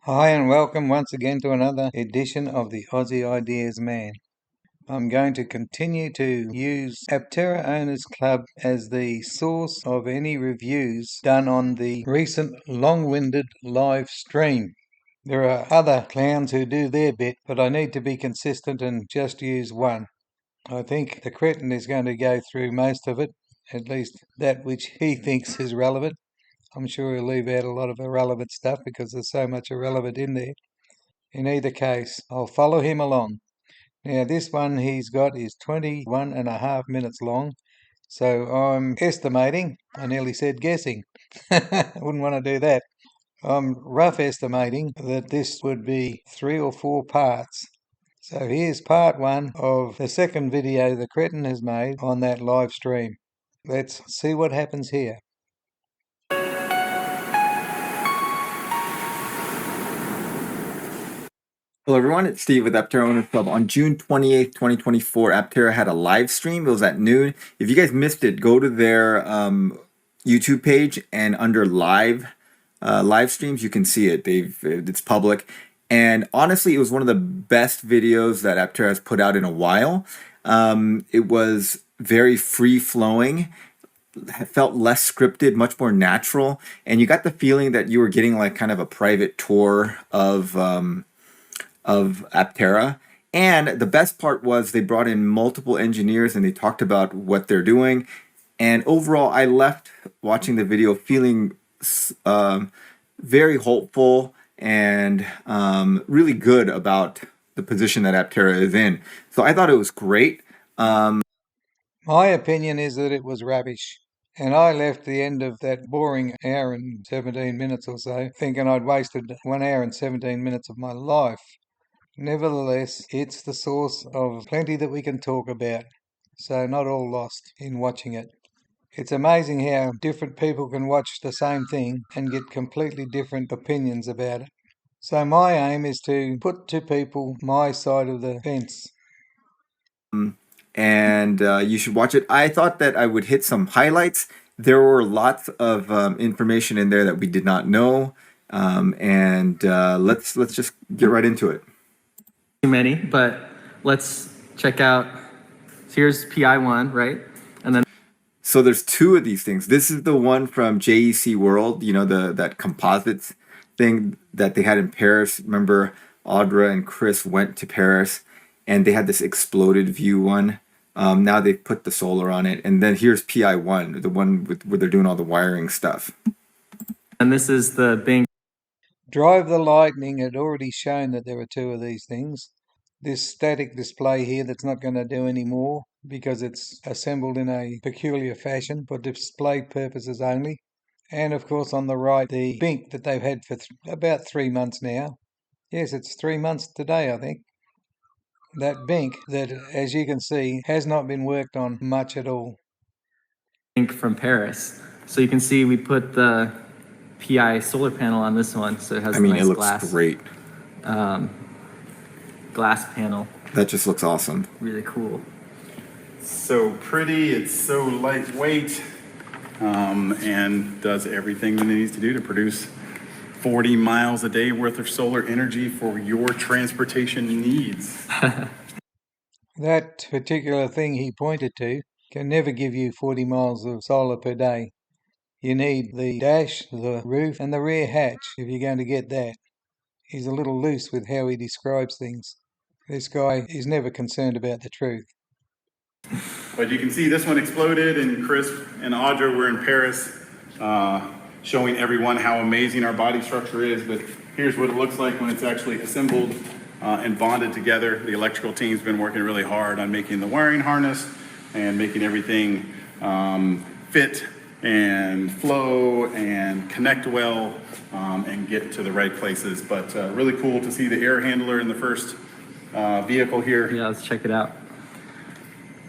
Hi and welcome once again to another edition of the Aussie Ideas Man. I'm going to continue to use Aptera Owners Club as the source of any reviews done on the recent long-winded live stream. There are other clowns who do their bit, but I need to be consistent and just use one. I think the cretin is going to go through most of it, at least that which he thinks is relevant. I'm sure he'll leave out a lot of irrelevant stuff because there's so much irrelevant in there. In either case, I'll follow him along. Now, this one he's got is 21 and a half minutes long, so I'm estimating, I nearly said guessing, wouldn't want to do that. I'm rough estimating that this would be 3 or 4 parts. So here's part 1 of the second video the cretin has made on that live stream. Let's see what happens here. Hello everyone, it's Steve with Aptera Owners Club. On June 28th, 2024, Aptera had a live stream. It was at noon. If you guys missed it, go to their YouTube page and under live streams, you can see it. It's public. And honestly, it was one of the best videos that Aptera has put out in a while. It was very free-flowing. Felt less scripted, much more natural. And you got the feeling that you were getting like kind of a private tour of Aptera. And the best part was they brought in multiple engineers and they talked about what they're doing. And overall, I left watching the video feeling very hopeful and really good about the position that Aptera is in. So I thought it was great. My opinion is that it was rubbish. And I left the end of that boring hour and 17 minutes or so thinking I'd wasted 1 hour and 17 minutes of my life. Nevertheless, it's the source of plenty that we can talk about, so not all lost in watching it. It's amazing how different people can watch the same thing and get completely different opinions about it. So my aim is to put to people my side of the fence. And you should watch it. I thought that I would hit some highlights. There were lots of information in there that we did not know, and let's just get right into it. Too many, but let's check out. Here's PI1, right? And then so there's 2 of these things. This is the one from JEC World, you know, that composites thing that they had in Paris. Remember, Audra and Chris went to Paris and they had this exploded view one. Now they've put the solar on it. And then here's PI1, the one where they're doing all the wiring stuff. And this is the Bing. Drive the Lightning had already shown that there were 2 of these things. This static display here that's not going to do any more because it's assembled in a peculiar fashion for display purposes only. And of course on the right, the Bink that they've had for about 3 months now. Yes, it's 3 months today, I think. That Bink that, as you can see, has not been worked on much at all. Bing from Paris. So you can see we put the PI solar panel on this one, so it has it looks great. Glass panel. That just looks awesome. Really cool. So pretty, it's so lightweight, and does everything that it needs to do to produce 40 miles a day worth of solar energy for your transportation needs. That particular thing he pointed to can never give you 40 miles of solar per day. You need the dash, the roof, and the rear hatch if you're going to get that. He's a little loose with how he describes things. This guy is never concerned about the truth. But you can see this one exploded, and Chris and Audra were in Paris showing everyone how amazing our body structure is. But here's what it looks like when it's actually assembled and bonded together. The electrical team's been working really hard on making the wiring harness and making everything fit and flow and connect well and get to the right places. But really cool to see the air handler in the first vehicle here. Yeah, let's check it out.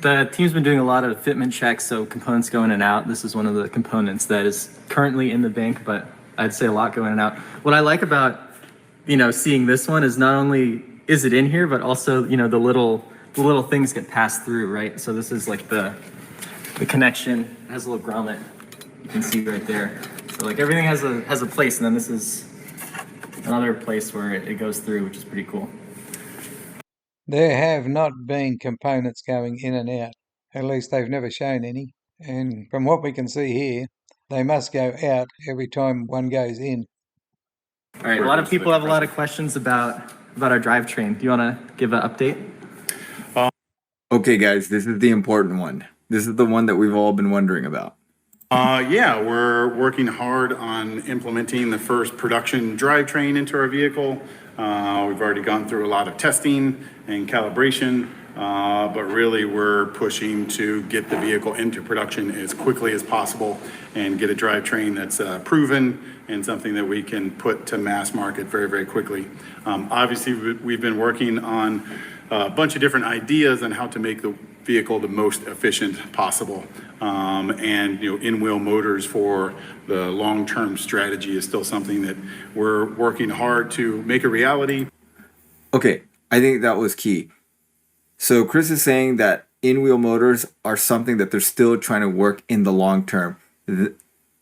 The team's been doing a lot of fitment checks, so components go in and out. This is one of the components that is currently in the bank, but I'd say a lot go in and out. What I like about, seeing this one is not only is it in here, but also, the little things get passed through, right? So this is like the connection. It has a little grommet. You can see right there. So like everything has a place, and then this is another place where it goes through, which is pretty cool. There have not been components going in and out. At least they've never shown any. And from what we can see here, they must go out every time one goes in. All right, a lot of people have a lot of questions about our drivetrain. Do you want to give an update? Okay, guys, this is the important one. This is the one that we've all been wondering about. Yeah, we're working hard on implementing the first production drivetrain into our vehicle. We've already gone through a lot of testing and calibration, but really we're pushing to get the vehicle into production as quickly as possible and get a drivetrain that's proven and something that we can put to mass market very, very quickly. Obviously, we've been working on a bunch of different ideas on how to make the vehicle the most efficient possible. And in-wheel motors for the long-term strategy is still something that we're working hard to make a reality. Okay, I think that was key. So Chris is saying that in-wheel motors are something that they're still trying to work in the long term.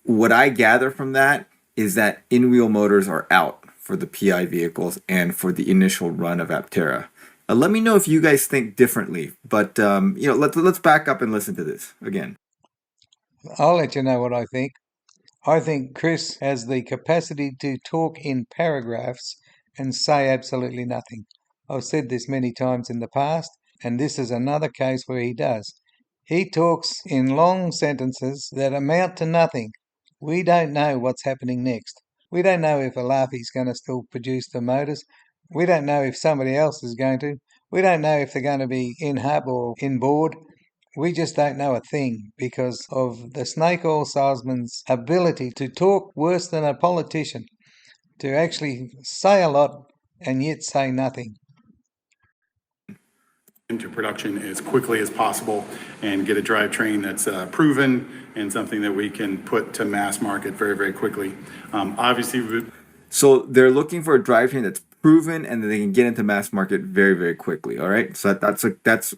What I gather from that is that in-wheel motors are out for the PI vehicles and for the initial run of Aptera. Let me know if you guys think differently, but let's back up and listen to this again. I'll let you know what I think. I think Chris has the capacity to talk in paragraphs and say absolutely nothing. I've said this many times in the past, and this is another case where he does. He talks in long sentences that amount to nothing. We don't know what's happening next. We don't know if Alafi's going to still produce the motors. We don't know if somebody else is going to. We don't know if they're going to be in hub or in board. We just don't know a thing because of the snake oil salesman's ability to talk worse than a politician, to actually say a lot and yet say nothing. Into production as quickly as possible and get a drivetrain that's proven and something that we can put to mass market very, very quickly. Obviously, so they're looking for a drivetrain that's proven and that they can get into mass market very, very quickly. All right, so that's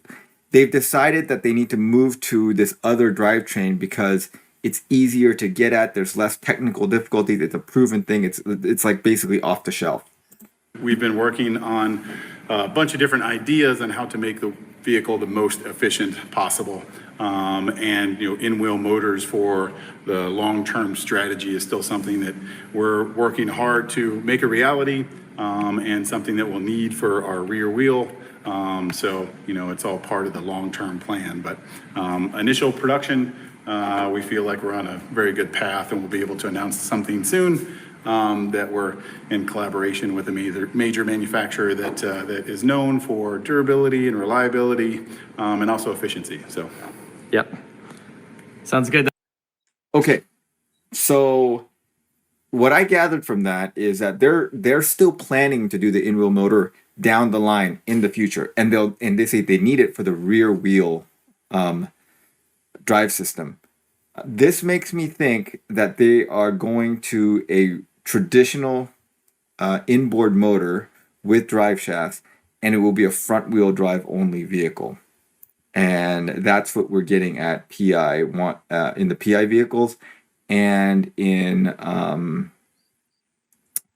they've decided that they need to move to this other drivetrain because it's easier to get at. There's less technical difficulty. It's a proven thing. It's like basically off the shelf. We've been working on a bunch of different ideas on how to make the vehicle the most efficient possible. And in-wheel motors for the long-term strategy is still something that we're working hard to make a reality, and something that we'll need for our rear wheel. So it's all part of the long-term plan. But initial production, we feel like we're on a very good path, and we'll be able to announce something soon. That we're in collaboration with a major manufacturer that is known for durability and reliability, and also efficiency. So, yep, sounds good. Okay, so what I gathered from that is that they're still planning to do the in-wheel motor down the line in the future, and they say they need it for the rear wheel drive system. This makes me think that they are going to a traditional inboard motor with drive shafts, and it will be a front wheel drive only vehicle. And that's what we're getting at PI in the PI vehicles and in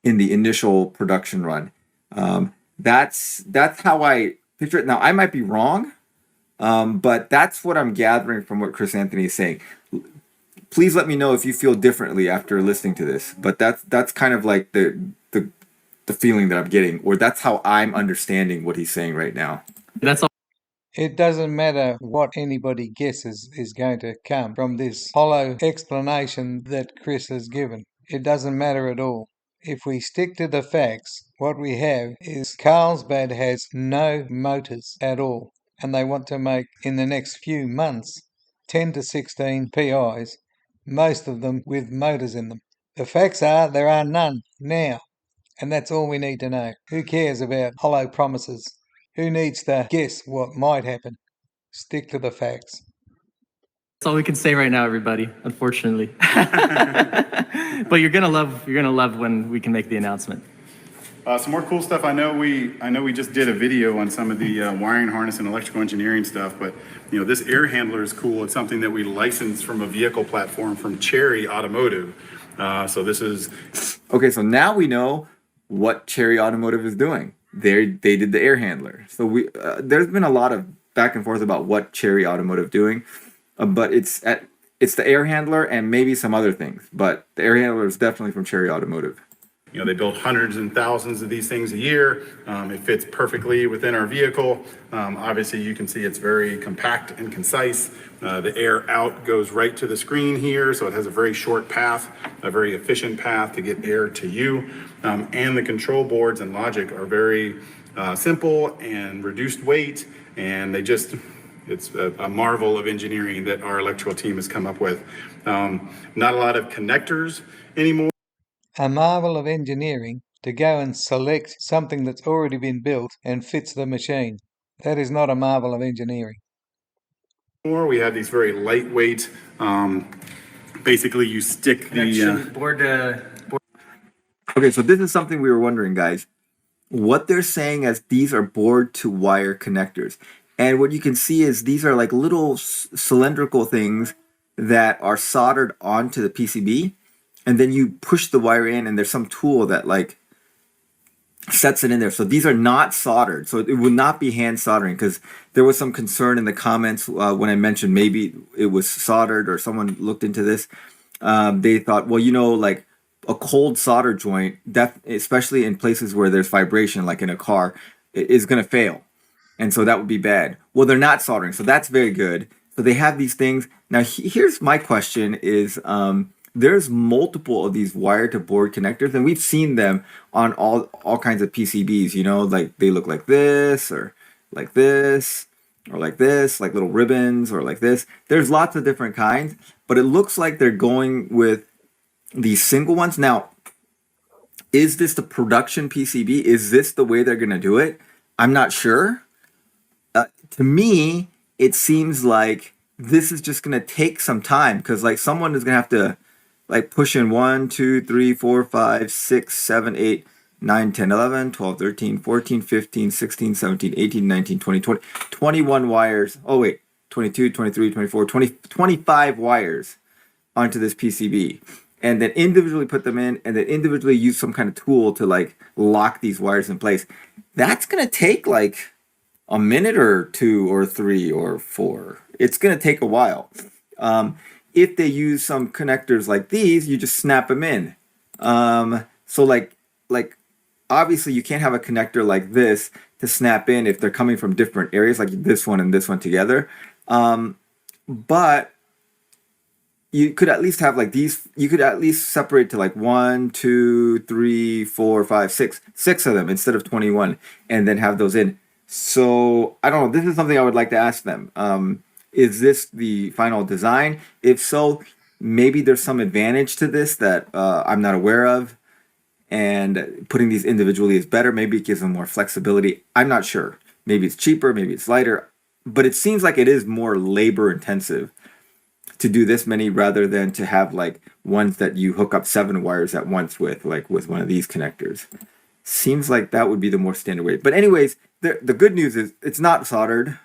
the initial production run. That's how I picture it. Now I might be wrong, but that's what I'm gathering from what Chris Anthony is saying. Please let me know if you feel differently after listening to this. But that's kind of like the feeling that I'm getting, or that's how I'm understanding what he's saying right now. That's all. It doesn't matter what anybody guesses is going to come from this hollow explanation that Chris has given. It doesn't matter at all. If we stick to the facts, what we have is Carlsbad has no motors at all, and they want to make, in the next few months, 10 to 16 PIs, most of them with motors in them. The facts are there are none now, and that's all we need to know. Who cares about hollow promises? Who needs to guess what might happen? Stick to the facts. That's all we can say right now, everybody, unfortunately. But you're gonna love when we can make the announcement. Some more cool stuff. I know we just did a video on some of the wiring harness and electrical engineering stuff, but this air handler is cool. It's something that we licensed from a vehicle platform from Cherry Automotive. So this is okay. So now we know what Cherry Automotive is doing. They did the air handler. So there's been a lot of back and forth about what Cherry Automotive doing, but it's the air handler and maybe some other things. But the air handler is definitely from Cherry Automotive. You know, they build hundreds and thousands of these things a year. It fits perfectly within our vehicle. Obviously, you can see it's very compact and concise. The air out goes right to the screen here, so it has a very short path, a very efficient path to get air to you. And the control boards and logic are very simple and reduced weight, and it's a marvel of engineering that our electrical team has come up with. Not a lot of connectors anymore. A marvel of engineering to go and select something that's already been built and fits the machine. That is not a marvel of engineering. We have these very lightweight, basically you stick the board. Okay, so this is something we were wondering, guys. What they're saying as these are board to wire connectors. And what you can see is these are like little cylindrical things that are soldered onto the PCB. And then you push the wire in and there's some tool that like sets it in there. So these are not soldered. So it would not be hand soldering, because there was some concern in the comments when I mentioned maybe it was soldered or someone looked into this. They thought, well, like a cold solder joint, especially in places where there's vibration, like in a car, is going to fail. And so that would be bad. Well, they're not soldering. So that's very good. So they have these things. Now, here's my question is, there's multiple of these wire to board connectors, and we've seen them on all kinds of PCBs, like they look like this or like this or like this, like little ribbons or like this. There's lots of different kinds, but it looks like they're going with these single ones. Now, is this the production PCB? Is this the way they're going to do it? I'm not sure. To me, it seems like this is just going to take some time, because like someone is going to have to like push in 1, 2, 3, 4, 5, 6, 7, 8, 9, 10, 11, 12, 13, 14, 15, 16, 17, 18, 19, 20, 20, 21 wires. Oh, wait, 22, 23, 24, 20, 25 wires onto this PCB. And then individually put them in, and then individually use some kind of tool to like lock these wires in place. That's going to take like a minute or 2 or 3 or 4. It's going to take a while. If they use some connectors like these, you just snap them in. So like obviously you can't have a connector like this to snap in if they're coming from different areas, like this one and this one together. But you could at least have like these. You could at least separate to like 1, 2, 3, 4, 5, 6 of them instead of 21, and then have those in. So I don't know. This is something I would like to ask them. Is this the final design? If so, maybe there's some advantage to this that I'm not aware of, and putting these individually is better. Maybe it gives them more flexibility. I'm not sure. Maybe it's cheaper, maybe it's lighter, but it seems like it is more labor intensive to do this many rather than to have like ones that you hook up 7 wires at once with, like with one of these connectors. Seems like that would be the more standard way. But anyways, the good news is it's not soldered.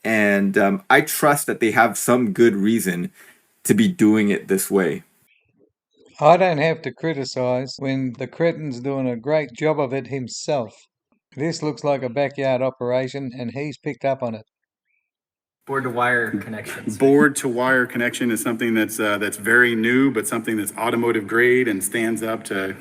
And I trust that they have some good reason to be doing it this way. I don't have to criticize when the cretin's doing a great job of it himself. This looks like a backyard operation, and he's picked up on it. Board to wire connections. Board to wire connection is something that's very new, but something that's automotive grade and stands up to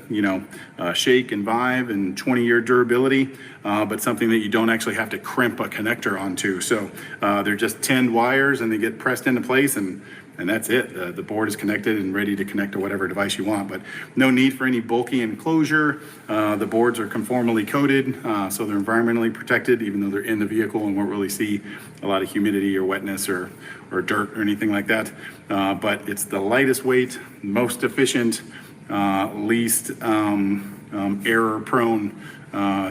shake and vibe and 20-year durability. But something that you don't actually have to crimp a connector onto. So they're just 10 wires and they get pressed into place, and that's it. The board is connected and ready to connect to whatever device you want, but no need for any bulky enclosure. The boards are conformally coated, so they're environmentally protected, even though they're in the vehicle and won't really see a lot of humidity or wetness or dirt or anything like that. But it's the lightest weight, most efficient, least error-prone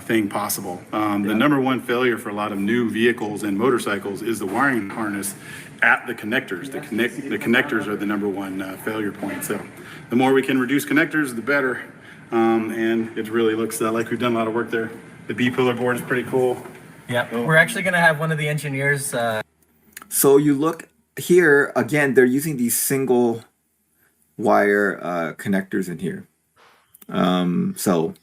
thing possible. The number one failure for a lot of new vehicles and motorcycles is the wiring harness at the connectors. The connectors are the number one failure point. So the more we can reduce connectors, the better. And it really looks like we've done a lot of work there. The B-pillar board is pretty cool. Yeah, we're actually going to have one of the engineers. So you look here, again, they're using these single wire connectors in here. So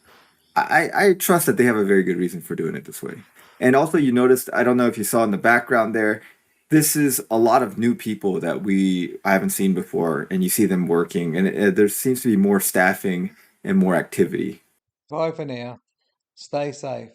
I trust that they have a very good reason for doing it this way. And also, you noticed, I don't know if you saw in the background there, this is a lot of new people that I haven't seen before, and you see them working, and there seems to be more staffing and more activity. Bye for now. Stay safe.